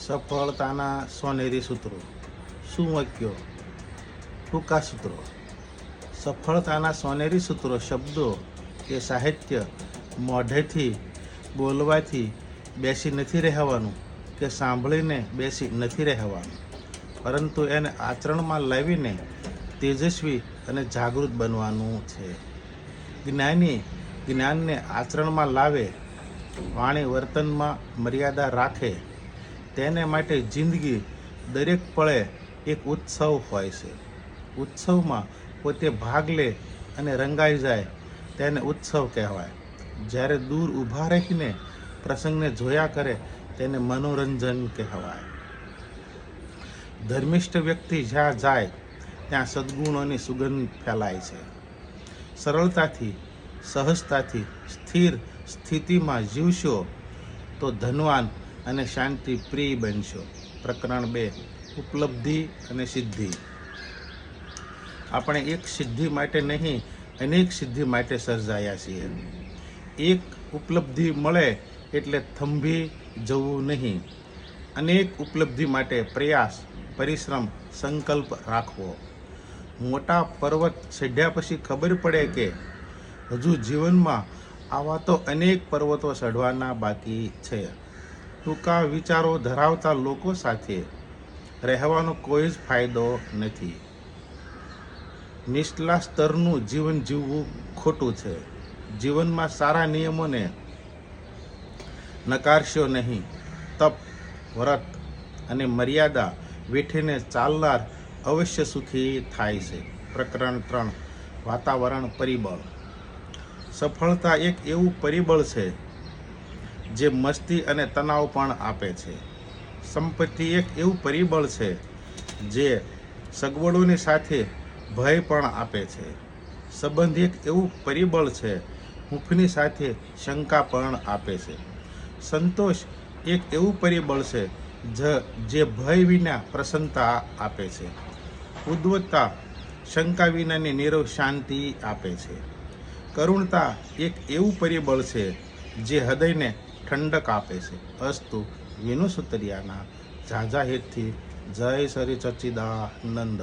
સફળતાના સોનેરી સૂત્રો. શું વાક્યો? ટૂંકા સૂત્રો. સફળતાના સોનેરી સૂત્રો શબ્દો કે સાહિત્ય મોઢેથી બોલવાથી બેસી નથી રહેવાનું કે સાંભળીને બેસી નથી રહેવાનું, પરંતુ એને આચરણમાં લાવીને તેજસ્વી અને જાગૃત બનવાનું છે. જ્ઞાની જ્ઞાનને આચરણમાં લાવે, વાણી વર્તનમાં મર્યાદા રાખે, તેને માટે જિંદગી દરેક પળે એક ઉત્સવ હોય છે. ઉત્સવમાં પોતે ભાગ લે અને રંગાઈ જાય તેને ઉત્સવ કહેવાય. જ્યારે દૂર ઊભા રહીને પ્રસંગને જોયા કરે તેને મનોરંજન કહેવાય. ધર્મિષ્ઠ વ્યક્તિ જ્યાં જાય ત્યાં સદ્ગુણોની સુગંધ ફેલાય છે. સરળતાથી સહજતાથી સ્થિર સ્થિતિમાં જીવશો તો ધનવાન અને શાંતિ પ્રિય બનશો. પ્રકરણ 2. ઉપલબ્ધિ અને સિદ્ધિ. આપણે એક સિદ્ધિ માટે નહીં, અનેક સિદ્ધિ માટે સર્જાયા છીએ. એક ઉપલબ્ધિ મળે એટલે થંભી જવું નહીં. અનેક ઉપલબ્ધિ માટે પ્રયાસ, પરિશ્રમ, સંકલ્પ રાખવો. મોટા પર્વત ચઢ્યા પછી ખબર પડે કે હજુ જીવનમાં આવા તો અનેક પર્વતો ચઢવાના બાકી છે. ટૂંકા વિચારો ધરાવતા લોકો સાથે રહેવાનો કોઈ જ ફાયદો નથી. નીચલા સ્તરનું જીવન જીવવું ખોટું છે. જીવનમાં સારા નિયમોને નકારશો નહીં. તપ, વ્રત અને મર્યાદા વેઠીને ચાલનાર અવશ્ય સુખી થાય છે. પ્રકરણ 3. વાતાવરણ પરિબળ. સફળતા એક એવું પરિબળ છે જે મસ્તી અને તણાવ પણ આપે છે. સંપત્તિ એક એવું પરિબળ છે જે સગવડોની સાથે ભય પણ આપે છે. સંબંધ એક એવું પરિબળ છે હૂંફની સાથે શંકા પણ આપે છે. સંતોષ એક એવું પરિબળ છે જે ભય વિના પ્રસન્નતા આપે છે. ઉદ્ધતતા શંકા વિનાની નીરવ શાંતિ આપે છે. કરુણતા એક એવું પરિબળ છે જે હૃદયને ઠંડક આપે છે. અસ્તુ. વિનુ સુતરિયાના ઝાઝા હેતથી જય શ્રી સચ્ચિદાનંદ.